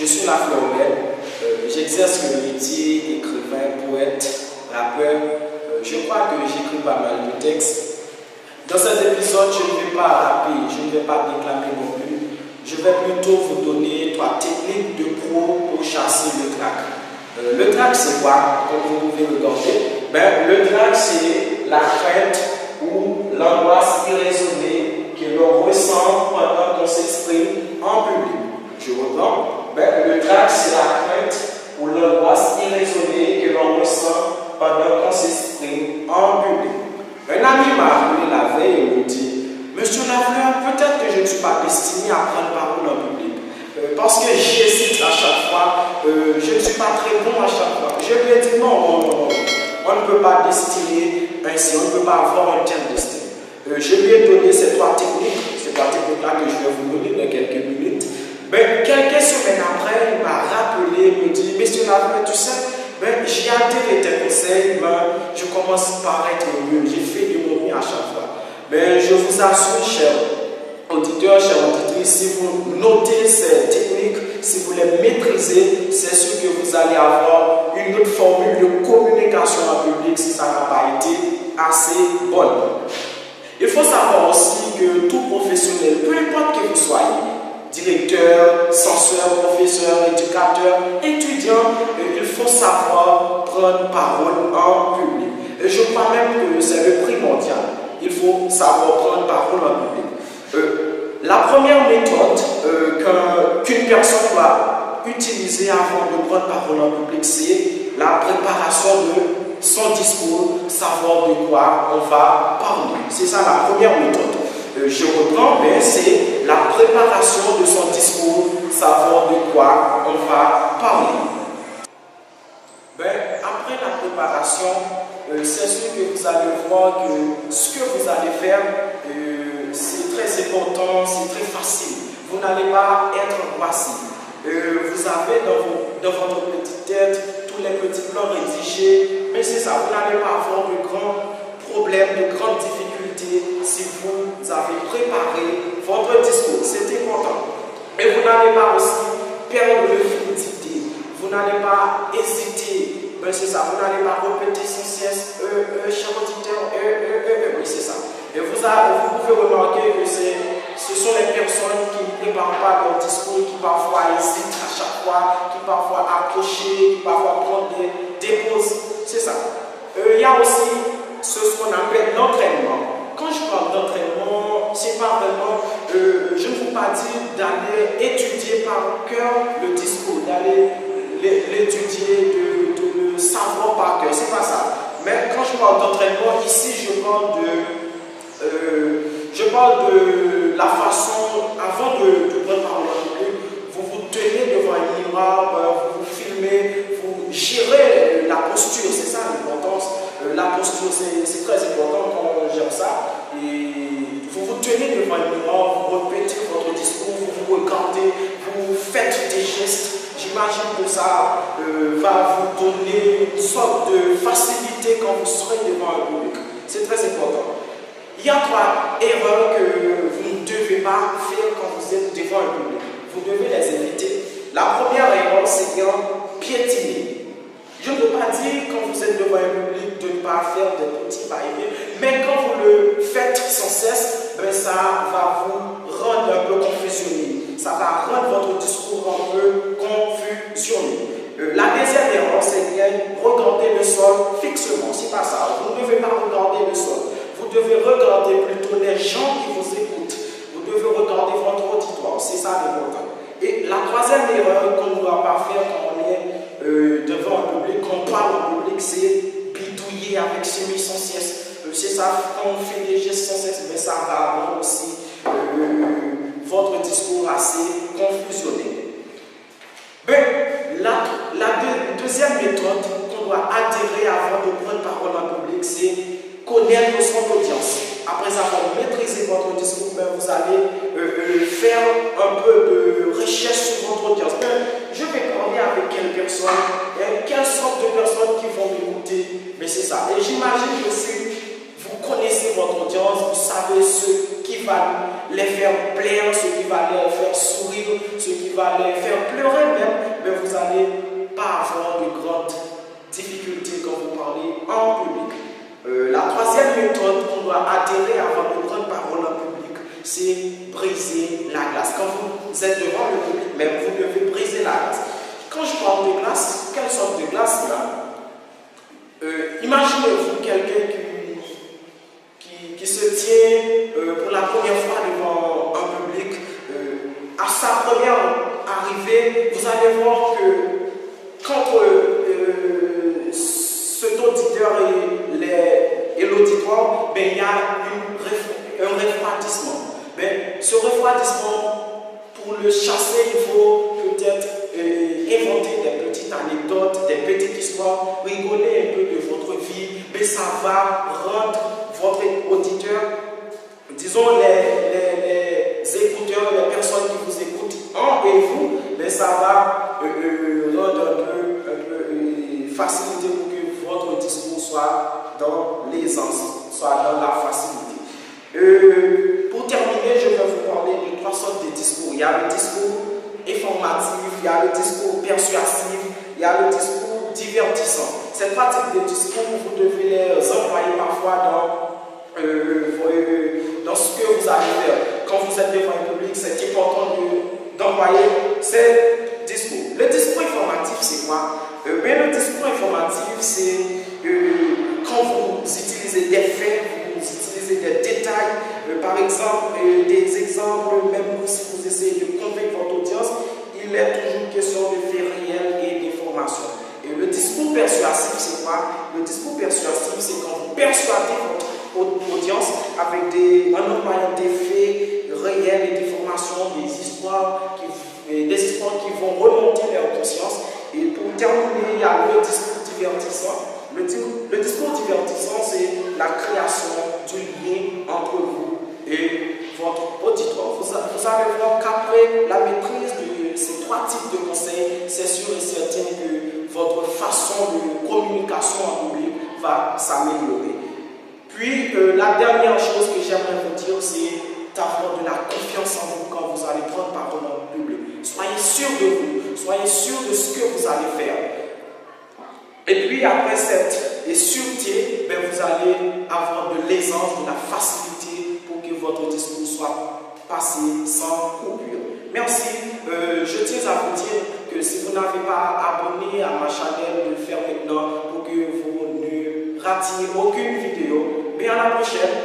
Je suis Lafleur Obed. J'exerce le métier écrivain, poète, rappeur. Je crois que j'écris pas mal de textes. Dans cet épisode, je ne vais pas rapper, je ne vais pas déclamer non plus. Je vais plutôt vous donner 3 techniques de pro pour chasser le trac. Le trac, c'est quoi? Comme vous pouvez regarder. Le trac, c'est la crainte ou l'angoisse irraisonnée que l'on ressent pendant qu'on s'exprime en public. Je reprends. Le trac, c'est la crainte ou l'angoisse irraisonnée que l'on ressent pendant qu'on s'exprime en public. Un ami m'a appelé la veille et me dit: Monsieur Lafleur, peut-être que je ne suis pas destiné à prendre parole en public. Parce que j'hésite à chaque fois, je ne suis pas très bon à chaque fois. Je lui ai dit non, on ne peut pas destiner ainsi, on ne peut pas avoir un tel destin. Je lui ai donné ces 3 techniques, là que je vais vous donner dans quelques minutes. Quelques semaines après, il m'a rappelé, il me dit: Monsieur Lafleur, tu sais, j'ai adhéré tes conseils, je commence par être mieux, j'ai fait du mon mieux à chaque fois. Je vous assure, chers auditeurs, chères auditrices, si vous notez ces techniques, si vous les maîtrisez, c'est sûr que vous allez avoir une autre formule de communication en public si ça n'a pas été assez bonne. Il faut savoir aussi que tout professionnel, peu importe que vous soyez, directeur, censeur, professeur, éducateur, étudiant, il faut savoir prendre parole en public. Et je crois même que c'est le primordial. Il faut savoir prendre parole en public. La première méthode qu'une personne doit utiliser avant de prendre parole en public, c'est la préparation de son discours, savoir de quoi on va parler. C'est ça la première méthode. Je reprends, c'est la préparation de son discours, savoir de quoi on va parler. Après la préparation, c'est sûr que vous allez voir que ce que vous allez faire, c'est très important, c'est très facile. Vous n'allez pas être passif. Vous avez dans votre petite tête tous les petits plans rédigés, mais c'est ça, vous n'allez pas avoir de grands problèmes, de grandes difficultés si vous avez préparé votre discours. C'est important. Et vous n'allez pas aussi perdre le fluidité. Vous n'allez pas hésiter. C'est ça, vous n'allez pas répéter sans cesse, cher auditeur, oui, c'est ça. Et vous pouvez remarquer que ce sont les personnes qui ne préparent pas leur discours, qui parfois hésitent à chaque fois, qui parfois accrochent, qui parfois prennent des pauses. C'est ça. Il y a aussi ce qu'on appelle l'entraînement. Quand je parle d'entraînement, c'est pas vraiment, je ne vous pas dire d'aller étudier par cœur le discours, d'aller l'étudier, de le savoir par cœur, c'est pas ça. Mais quand je parle d'entraînement, ici je parle de la façon, avant de prendre parole en public, vous vous tenez devant un miroir, vous vous filmez, vous gérez la posture, c'est ça l'importance. La posture, c'est très important quand on gère ça. Et vous vous tenez devant un miroir, vous répétez votre discours, vous vous regardez, vous faites des gestes. J'imagine que ça va vous donner une sorte de facilité quand vous serez devant un public. C'est très important. Il y a 3 erreurs que vous ne devez pas faire quand vous êtes devant un public. Vous devez les éviter. La première erreur, c'est bien piétiner. Je ne veux pas dire quand vous êtes devant un public de ne pas faire des petits va-et-vient, mais quand vous le faites sans cesse, ça va vous rendre un peu confusionné. Ça va rendre votre discours un peu confusionné. La deuxième erreur, c'est bien regarder le sol fixement. C'est pas ça. Vous ne devez pas regarder le sol. Vous devez regarder plutôt les gens qui vous écoutent. Vous devez regarder votre auditoire. C'est ça l'important. Et la troisième erreur qu'on ne doit pas faire quand on est devant un public, qu'on parle au public, c'est bidouiller avec ses mains sans cesse. C'est ça, quand on fait des gestes sans cesse, mais ça va rendre aussi votre discours assez confusionné. La deuxième méthode qu'on doit adhérer avant de prendre parole en public, c'est connaître son audience. Après avoir maîtrisé votre discours, vous allez faire un peu de recherche sur votre audience. Je vais parler avec quelle personne, quelle sorte de personnes qui vont m'écouter. Mais c'est ça. Et j'imagine que si vous connaissez votre audience, vous savez ceux qui va les faire plaire, ce qui va les faire sourire, ce qui va les faire pleurer même, mais vous n'allez pas avoir de grandes difficultés quand vous parlez en public. La troisième méthode qu'on doit adhérer avant de prendre parole en public, c'est briser la glace. Quand vous êtes devant le public même, vous devez briser la glace. Quand je parle de glace, quelle sorte de glace là? Imaginez-vous quelqu'un qui se tient pour la première fois devant un public. À sa première arrivée, vous allez voir que quand cet auditeur et l'auditoire, ben, il y a un refroidissement. Ben, ce refroidissement, pour le chasser, il faut peut-être inventer des petites anecdotes, des petites histoires, rigoler un peu de votre vie, mais ça va rendre votre auditeur, disons les écouteurs, les personnes qui vous écoutent, et vous, mais ça va rendre un peu faciliter pour que votre discours soit dans l'aisance, soit dans la facilité. Pour terminer, je vais vous parler de trois sortes de discours. Il y a le discours informatif, il y a le discours persuasif, il y a le discours divertissant. Cette pratique de discours, vous devez les employer parfois dans ce que vous allez faire. Quand vous êtes devant un public, c'est important d'employer ces discours. Le discours informatif, c'est quoi? Le discours informatif, c'est quand vous utilisez des faits, vous utilisez des détails, par exemple, des exemples, même si vous essayez de convaincre votre audience, il est toujours question de faits réels et d'informations. Et le discours persuasif, c'est quoi? Le discours persuasif, c'est quand vous persuadez votre audience en employant des faits réels et d'informations, des histoires qui vont remonter leur conscience. Et pour terminer, il y a le discours divertissant. Le discours divertissant, c'est la création du lien entre vous et votre auditoire. Vous allez voir qu'après la maîtrise de ces trois types de conseils, c'est sûr et certain que votre façon de communication en public va s'améliorer. Puis, la dernière chose que j'aimerais vous dire, c'est d'avoir de la confiance en vous quand vous allez prendre parole en public. Soyez sûr de vous, soyez sûr de ce que vous allez faire. Et puis, après cette sûreté, ben, vous allez avoir de l'aisance, de la facilité pour que votre discours soit passé sans coupure. Merci. Je tiens à vous dire que si vous n'avez pas abonné à ma chaîne, de le faire maintenant pour que vous ne ratiez aucune vidéo. Mais à la prochaine.